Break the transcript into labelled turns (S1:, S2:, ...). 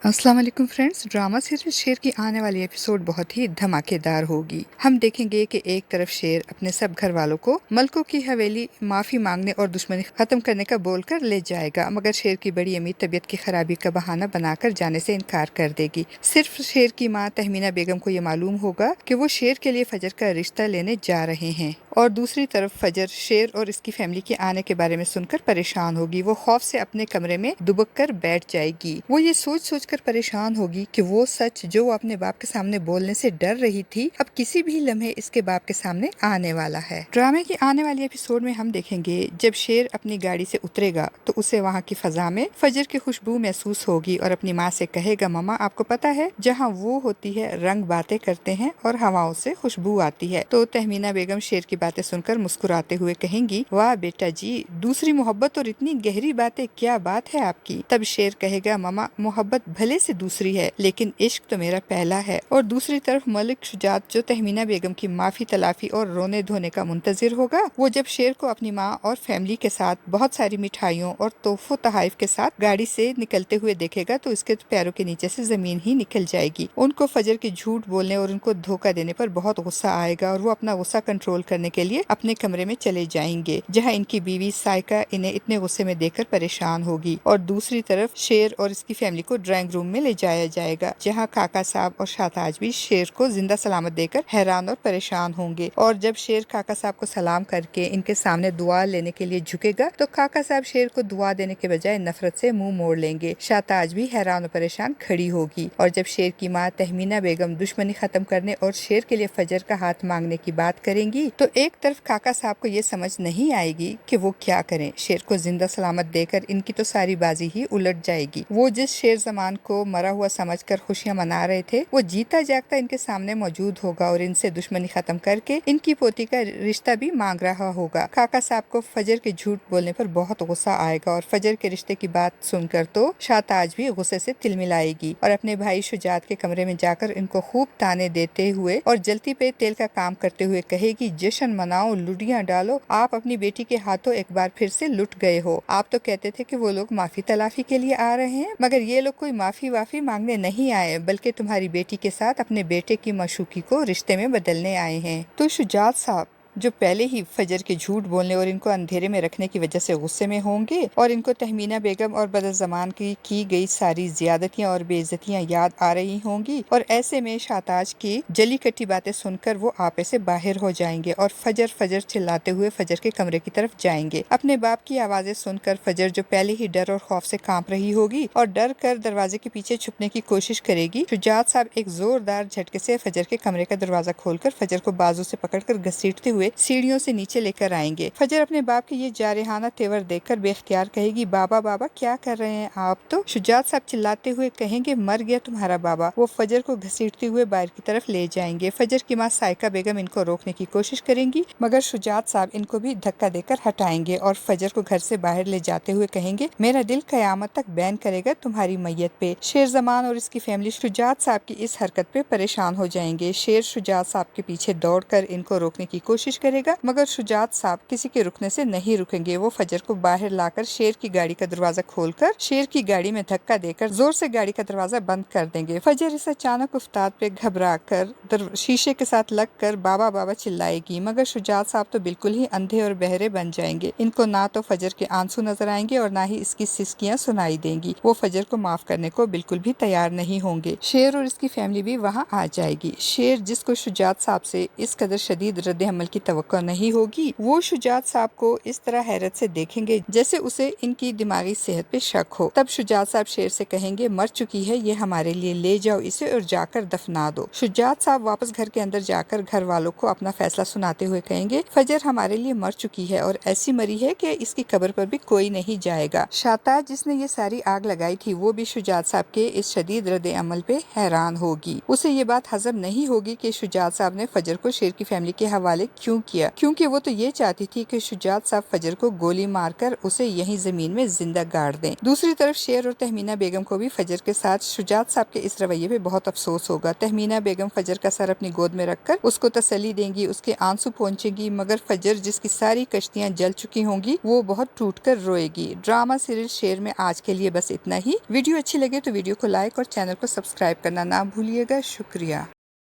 S1: अस्सलाम वालेकुम friends. Drama serial शेर की आने वाली एपिसोड बहुत ही धमाकेदार होगी। हम देखेंगे कि एक तरफ शेर अपने सब घर वालों को मलकों की हवेली माफी मांगने और दुश्मनी खत्म करने का बोलकर ले जाएगा, मगर शेर की बड़ी अम्मी तबीयत की खराबी का बहाना बनाकर जाने से इनकार कर देगी। सिर्फ शेर की माँ तहमीना बेगम को ये मालूम होगा कि वो शेर के लिए फजर का रिश्ता लेने जा रहे हैं, और दूसरी तरफ फजर शेर और इसकी फैमिली के आने के बारे में सुनकर परेशान होगी। वो खौफ से अपने कमरे में दुबक कर बैठ जाएगी। वो ये सोच सोच कर परेशान होगी कि वो सच जो वो अपने बाप के सामने बोलने से डर रही थी, अब किसी भी लम्हे इसके बाप के सामने आने वाला है। ड्रामे की आने वाली एपिसोड में हम देखेंगे जब शेर अपनी गाड़ी से उतरेगा तो उसे वहाँ की फजा में फजर की खुशबू महसूस होगी और अपनी माँ से कहेगा, मम्मा आपको पता है जहाँ वो होती है रंग बातें करते हैं और हवाओं से खुशबू आती है। तो तहमीना बेगम शेर की बातें सुनकर मुस्कुराते हुए कहेंगी, वाह बेटा जी, दूसरी मोहब्बत और इतनी गहरी बातें, क्या बात है आपकी। तब शेर कहेगा, मम्मा मोहब्बत भले से दूसरी है लेकिन इश्क तो मेरा पहला है। और दूसरी तरफ मलिक शुजात जो तहमीना बेगम की माफी तलाफी और रोने धोने का मुंतजिर होगा, वो जब शेर को अपनी माँ और फैमिली के साथ बहुत सारी मिठाइयों और तोहफो तहाइफ के साथ गाड़ी से निकलते हुए देखेगा तो उसके पैरों के नीचे से जमीन ही निकल जाएगी। उनको फजर के झूठ बोलने और उनको धोखा देने पर बहुत गुस्सा आएगा और वो अपना गुस्सा कंट्रोल करने के लिए अपने कमरे में चले जाएंगे, जहाँ इनकी बीवी साइका इन्हें इतने गुस्से में देखकर परेशान होगी। और दूसरी तरफ शेर और इसकी फैमिली को ड्राइंग रूम में ले जाया जाएगा, जहाँ काका साहब और शाहताज भी शेर को जिंदा सलामत देकर हैरान और परेशान होंगे। और जब शेर काका साहब को सलाम करके इनके सामने दुआ लेने के लिए झुकेगा तो काका साहब शेर को दुआ देने के बजाय नफरत से मुंह मोड़ लेंगे। शाहताज भी हैरान और परेशान खड़ी होगी। और जब शेर की माँ तहमीना बेगम दुश्मनी खत्म करने और शेर के लिए फजर का हाथ मांगने की बात करेंगी तो एक तरफ काका साहब को ये समझ नहीं आएगी कि वो क्या करें। शेर को जिंदा सलामत देकर इनकी तो सारी बाजी ही उलट जाएगी। वो जिस शेर जमान को मरा हुआ समझकर खुशियां मना रहे थे, वो जीता जागता इनके सामने मौजूद होगा और इनसे दुश्मनी खत्म करके इनकी पोती का रिश्ता भी मांग रहा होगा। काका साहब को फजर के झूठ बोलने पर बहुत गुस्सा आएगा और फजर के रिश्ते की बात सुनकर तो शाहताज भी गुस्से से तिलमिलाएगी और अपने भाई शुजात के कमरे में जाकर इनको खूब ताने देते हुए और जलती पे तेल का काम करते हुए कहेगी, जश्न मनाओ, लुडियां डालो, आप अपनी बेटी के हाथों एक बार फिर से लुट गए हो। आप तो कहते थे कि वो लोग माफी तलाफी के लिए आ रहे हैं, मगर ये लोग कोई माफी वाफी मांगने नहीं आए, बल्कि तुम्हारी बेटी के साथ अपने बेटे की मशूकी को रिश्ते में बदलने आए हैं। तो शुजात साहब जो पहले ही फजर के झूठ बोलने और इनको अंधेरे में रखने की वजह से गुस्से में होंगे और इनको तहमीना बेगम और बदर जमान की गई सारी ज्यादतियां और बेइज्जतियां याद आ रही होंगी, और ऐसे में शाहताज की जली कटी बातें सुनकर वो आपे से बाहर हो जाएंगे और फजर फजर चिल्लाते हुए फजर के कमरे की तरफ जाएंगे। अपने बाप की आवाजें सुनकर फजर जो पहले ही डर और खौफ से कांप रही होगी और डर कर दरवाजे के पीछे छुपने की कोशिश करेगी, शुजात साहब एक जोरदार झटके से फजर के कमरे का दरवाजा खोलकर फजर को बाजू से पकड़कर घसीटते हुए सीढ़ियों से नीचे लेकर आएंगे। फजर अपने बाप के ये जारहाना तेवर देखकर बेख्तियार कहेगी, बाबा बाबा क्या कर रहे हैं आप। तो शुजात साहब चिल्लाते हुए कहेंगे, मर गया तुम्हारा बाबा। वो फजर को घसीटते हुए बाहर की तरफ ले जाएंगे। फजर की माँ साइका बेगम इनको रोकने की कोशिश करेंगी, मगर शुजात साहब इनको भी धक्का देकर हटाएंगे और फजर को घर से बाहर ले जाते हुए कहेंगे, मेरा दिल कयामत तक बैन करेगा तुम्हारी मैयत पे। शेर जमान और इसकी फैमिली शुजात साहब की इस हरकत पे परेशान हो जाएंगे। शेर शुजात साहब के पीछे दौड़कर इनको रोकने की कोशिश करेगा, मगर शुजात साहब किसी के रुकने से नहीं रुकेंगे। वो फजर को बाहर लाकर शेर की गाड़ी का दरवाजा खोलकर शेर की गाड़ी में धक्का देकर जोर से गाड़ी का दरवाजा बंद कर देंगे। फजर इस अचानक उफ्ताद पे घबरा कर शीशे के साथ लग कर बाबा बाबा चिल्लाएगी, मगर शुजात साहब तो बिल्कुल ही अंधे और बहरे बन जाएंगे। इनको ना तो फजर के आंसू नजर आएंगे और ना ही इसकी सिसकियां सुनाई देंगी। वो फजर को माफ करने को बिल्कुल भी तैयार नहीं होंगे। शेर और इसकी फैमिली भी वहाँ आ जाएगी। शेर जिसको शुजात साहब से इस कदर शदीद रद्द अमल की तवक्को नहीं होगी, वो शुजात साहब को इस तरह हैरत से देखेंगे जैसे उसे इनकी दिमागी सेहत पे शक हो। तब शुजात साहब शेर से कहेंगे, मर चुकी है ये हमारे लिए, ले जाओ इसे और जाकर दफना दो। शुजात साहब वापस घर के अंदर जाकर घर वालों को अपना फैसला सुनाते हुए कहेंगे, फजर हमारे लिए मर चुकी है और ऐसी मरी है कि इसकी कब्र पर भी कोई नहीं जाएगा। शाहताज जिसने ये सारी आग लगाई थी, वो भी शुजात साहब के इस शदीद रद्द अमल पे हैरान होगी। उसे ये बात हजम नहीं होगी कि शुजात साहब ने फजर को शेर की फैमिली के हवाले क्यों کیوں کیا؟ کیونکہ وہ تو یہ چاہتی تھی کہ شجاعت صاحب فجر کو گولی مار کر اسے یہیں زمین میں زندہ گاڑ دیں۔ دوسری طرف شیر اور تہمینہ بیگم کو بھی فجر کے ساتھ شجاعت صاحب کے اس رویے پہ بہت افسوس ہوگا۔ تہمینہ بیگم فجر کا سر اپنی گود میں رکھ کر اس کو تسلی دیں گی، اس کے آنسو پہنچے گی، مگر فجر جس کی ساری کشتیاں جل چکی ہوں گی وہ بہت ٹوٹ کر روئے گی۔ ڈرامہ سیریل شیر میں آج کے لیے بس اتنا ہی۔ ویڈیو اچھی لگے تو ویڈیو کو لائک اور چینل کو سبسکرائب کرنا نہ بھولیے گا۔ شکریہ۔